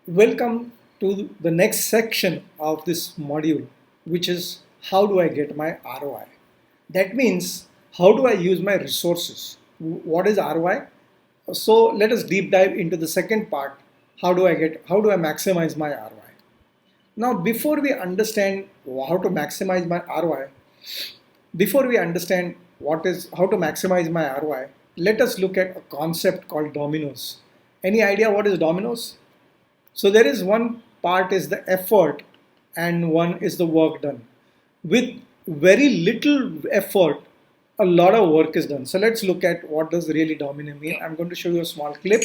Welcome to the next section of this module, which is how do I get my ROI? That means how do I use my resources? What is ROI? So let us deep dive into the second part. How do I maximize my ROI? Now, before we understand how to maximize my ROI, before we understand how to maximize my ROI, let us look at a concept called dominoes. Any idea what is dominoes? So there is one part is the effort and one is the work done. With very little effort, a lot of work is done. So let's look at what does really domino mean. I'm going to show you a small clip.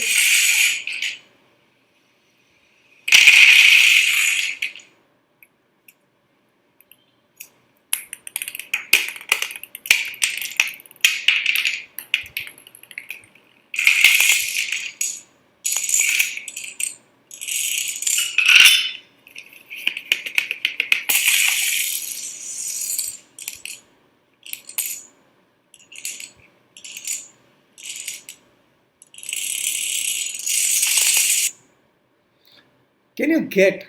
Can you get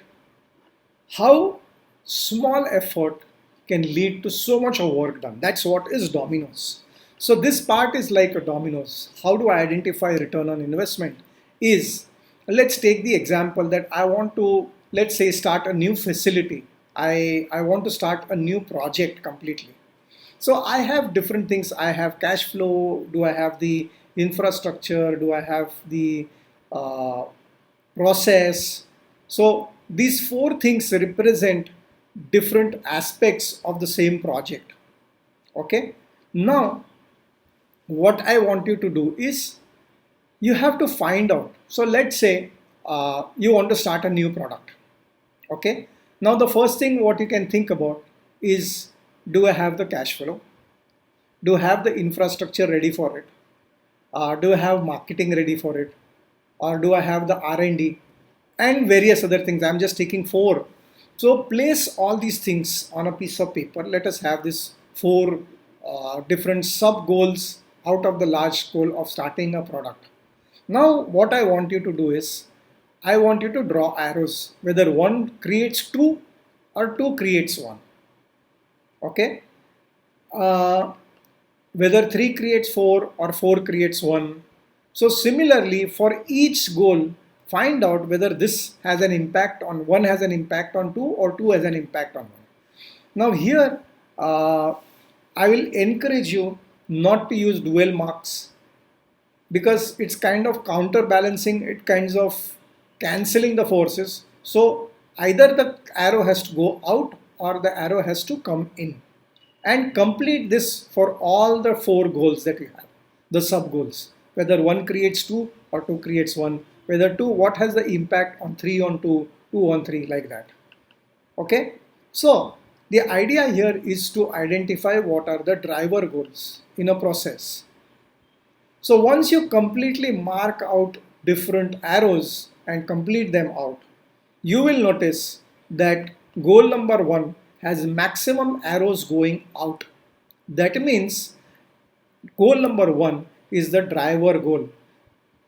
how small effort can lead to so much of work done? That's what is dominoes. So this part is like a dominoes. How do I identify return on investment? Is let's take the example that I want to, let's say, start a new facility. I want to start a new project completely. So I have different things. I have cash flow. Do I have the infrastructure? Do I have the uh, process? So these four things represent different aspects of the same project. Okay. Now, what I want you to do is you have to find out. So let's say you want to start a new product. Okay. Now, the first thing what you can think about is, do I have the cash flow? Do I have the infrastructure ready for it? Do I have marketing ready for it? Or do I have the R&D and various other things? I'm just taking four. So place all these things on a piece of paper. Let us have this four different sub goals out of the large goal of starting a product. Now what I want you to do is, I want you to draw arrows, whether one creates two or two creates one. Okay. Uh, Whether 3 creates 4 or 4 creates 1. So similarly, for each goal, find out whether this has an impact on 1 has an impact on 2 or 2 has an impact on 1. Now here, I will encourage you not to use dual marks because it's kind of counterbalancing, it kinds of cancelling the forces. So either the arrow has to go out or the arrow has to come in, and complete this for all the four goals that we have, the sub goals, whether one creates two or two creates one, whether two, what has the impact on three on two, two on three, like that. Okay. So the idea here is to identify what are the driver goals in a process. So once you completely mark out different arrows and complete them out, you will notice that goal number 1 has maximum arrows going out. That means goal number 1 is the driver goal.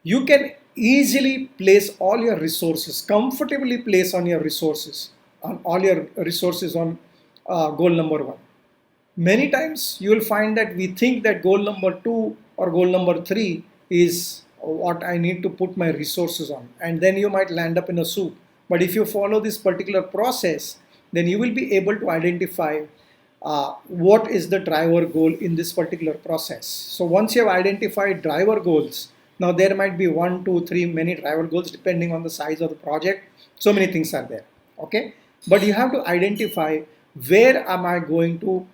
You can easily place all your resources, comfortably place on your resources, on all your resources on goal number 1. Many times you will find that we think that goal number 2 or goal number 3 is what I need to put my resources on, and then you might land up in a soup. But if you follow this particular process, then you will be able to identify what is the driver goal in this particular process. So once you have identified driver goals, now there might be 1, 2, 3, many driver goals depending on the size of the project. So many things are there. Okay, but you have to identify where am I going to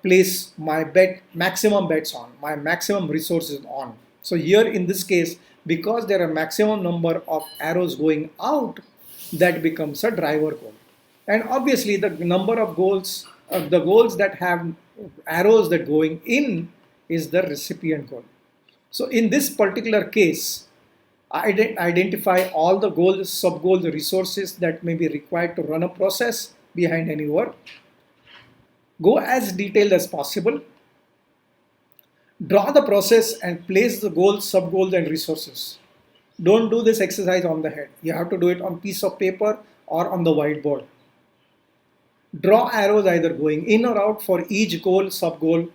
place my maximum bets on, my maximum resources on. So here in this case, because there are maximum number of arrows going out, that becomes a driver goal. And obviously the number of goals, the goals that have arrows that going in is the recipient goal. So in this particular case, identify all the goals, sub goals, resources that may be required to run a process behind any work. Go as detailed as possible. Draw the process and place the goals, sub goals, and resources. Don't do this exercise on the head. You have to do it on piece of paper or on the whiteboard. Draw arrows either going in or out for each goal, sub goal,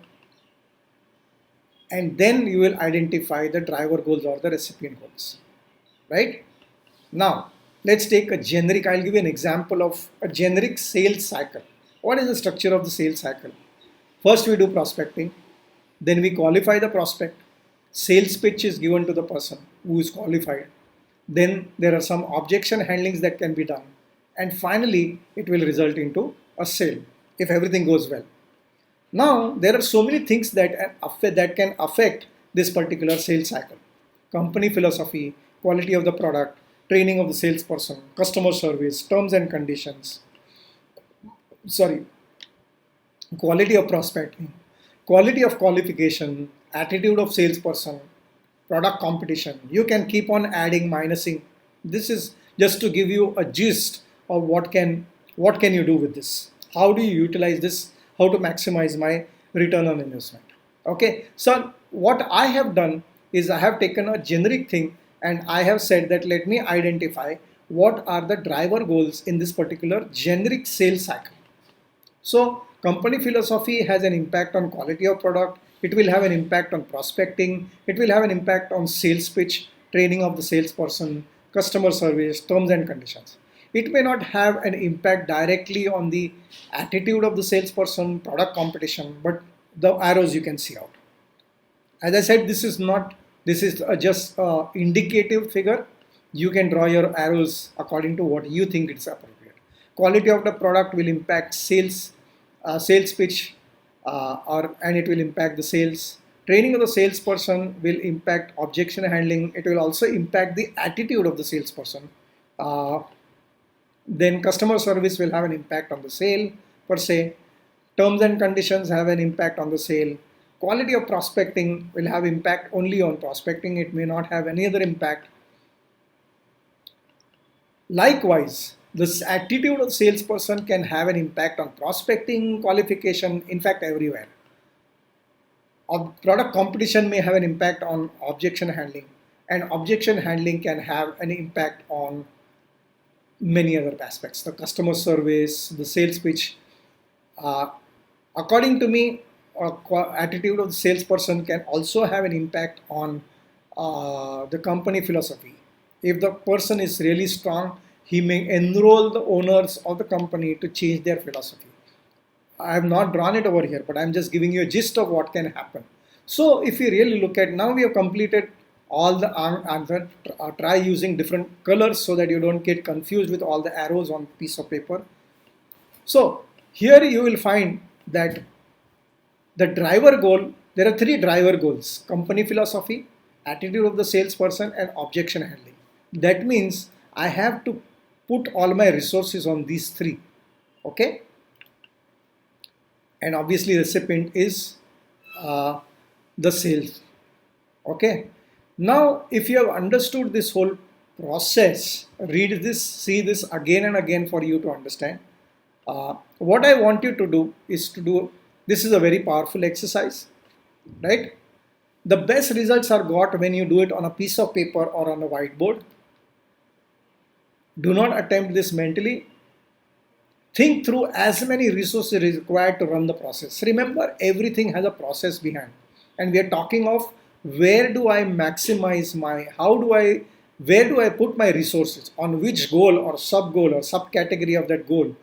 and then you will identify the driver goals or the recipient goals, right? Now, let's take a generic, I'll give you an example of a generic sales cycle. What is the structure of the sales cycle? First, we do prospecting, then we qualify the prospect. Sales pitch is given to the person who is qualified. Then there are some objection handlings that can be done. And finally, it will result into a sale if everything goes well. Now, there are so many things that can affect this particular sales cycle. Company philosophy, quality of the product, training of the salesperson, customer service, terms and conditions, sorry, quality of prospecting, quality of qualification, attitude of salesperson, product competition. You can keep on adding, minusing. This is just to give you a gist of what can you do with this. How do you utilize this? How to maximize my return on investment? Okay, so what I have done is I have taken a generic thing and I have said that let me identify what are the driver goals in this particular generic sales cycle. So company philosophy has an impact on quality of product. It will have an impact on prospecting. It will have an impact on sales pitch, training of the salesperson, customer service, terms and conditions. It may not have an impact directly on the attitude of the salesperson, product competition, but the arrows you can see out. As I said, this is just a indicative figure. You can draw your arrows according to what you think is appropriate. Quality of the product will impact sales pitch, and it will impact the sales. Training of the salesperson will impact objection handling. It will also impact the attitude of the salesperson. Then customer service will have an impact on the sale per se. Terms and conditions have an impact on the sale. Quality of prospecting will have impact only on prospecting. It may not have any other impact. Likewise, this attitude of salesperson can have an impact on prospecting, qualification, in fact everywhere. Product competition may have an impact on objection handling, and objection handling can have an impact on many other aspects, the customer service, the sales pitch. Uh, According to me, attitude of the salesperson can also have an impact on the company philosophy. If the person is really strong, he may enroll the owners of the company to change their philosophy. I have not drawn it over here, but I'm just giving you a gist of what can happen. So if you really look at, now we have completed all the answer. Try using different colors so that you don't get confused with all the arrows on piece of paper. So here you will find that the driver goal, there are three driver goals: company philosophy, attitude of the salesperson, and objection handling. That means I have to put all my resources on these three. Okay? And obviously recipient is the sales. Okay? Now, if you have understood this whole process, read this, see this again and again for you to understand. What I want you to do is to do, this is a very powerful exercise, right? The best results are got when you do it on a piece of paper or on a whiteboard. Do not attempt this mentally. Think through as many resources required to run the process. Remember, everything has a process behind. And we are talking of where do I maximize where do I put my resources, on which goal or sub goal or subcategory of that goal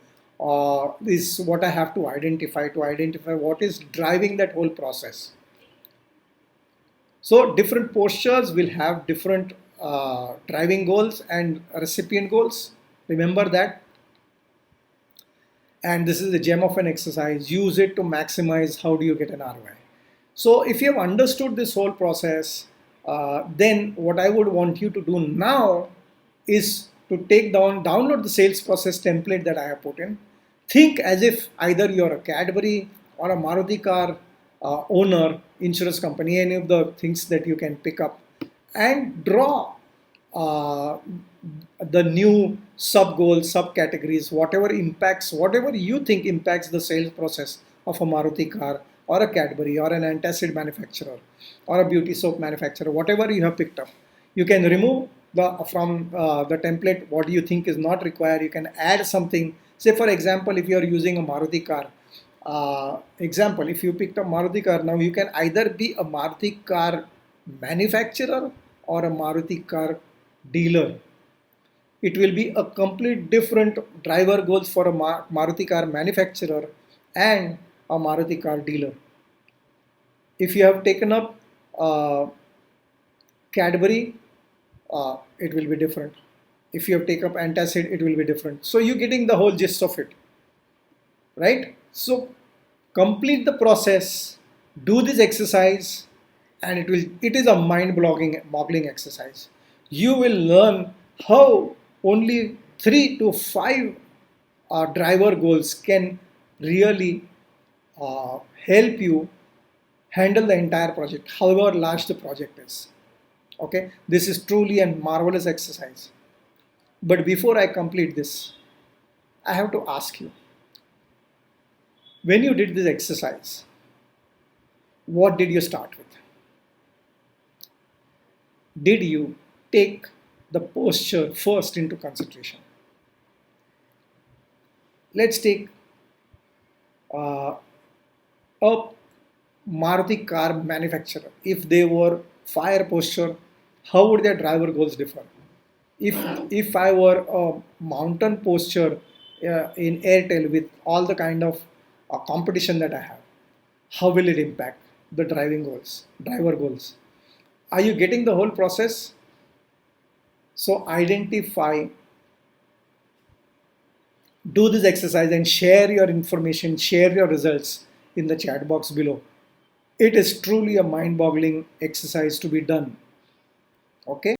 is what I have to identify what is driving that whole process. So different postures will have different driving goals and recipient goals. Remember that. And this is the gem of an exercise. Use it to maximize how do you get an ROI. So if you have understood this whole process, then what I would want you to do now is to download the sales process template that I have put in. Think as if either you're a Cadbury or a Maruti car owner, insurance company, any of the things that you can pick up, and draw the new sub goals, subcategories, whatever you think impacts the sales process of a Maruti car or a Cadbury or an antacid manufacturer or a beauty soap manufacturer, whatever you have picked up. You can remove the template what you think is not required. You can add something. Say for example, if you are using a Maruti car, example, if you picked a Maruti car, now you can either be a Maruti car manufacturer or a Maruti car dealer. It will be a complete different driver goals for a Maruti car manufacturer and a Maruti car dealer. If you have taken up Cadbury, it will be different. If you have taken up antacid, it will be different. So you're getting the whole gist of it, right? So complete the process, do this exercise, and it is a boggling exercise. You will learn how only 3 to 5 driver goals can really help you handle the entire project, however large the project is. Okay, this is truly a marvelous exercise. But before I complete this, I have to ask you, when you did this exercise, what did you start with? Did you take the posture first into consideration? Let's take uh, a Maruti car manufacturer. If they were fire posture, how would their driver goals differ? If if I were a mountain posture in Airtel with all the kind of competition that I have, how will it impact the driver goals? Are you getting the whole process? So identify, do this exercise and share your information, share your results in the chat box below. It is truly a mind-boggling exercise to be done. Okay.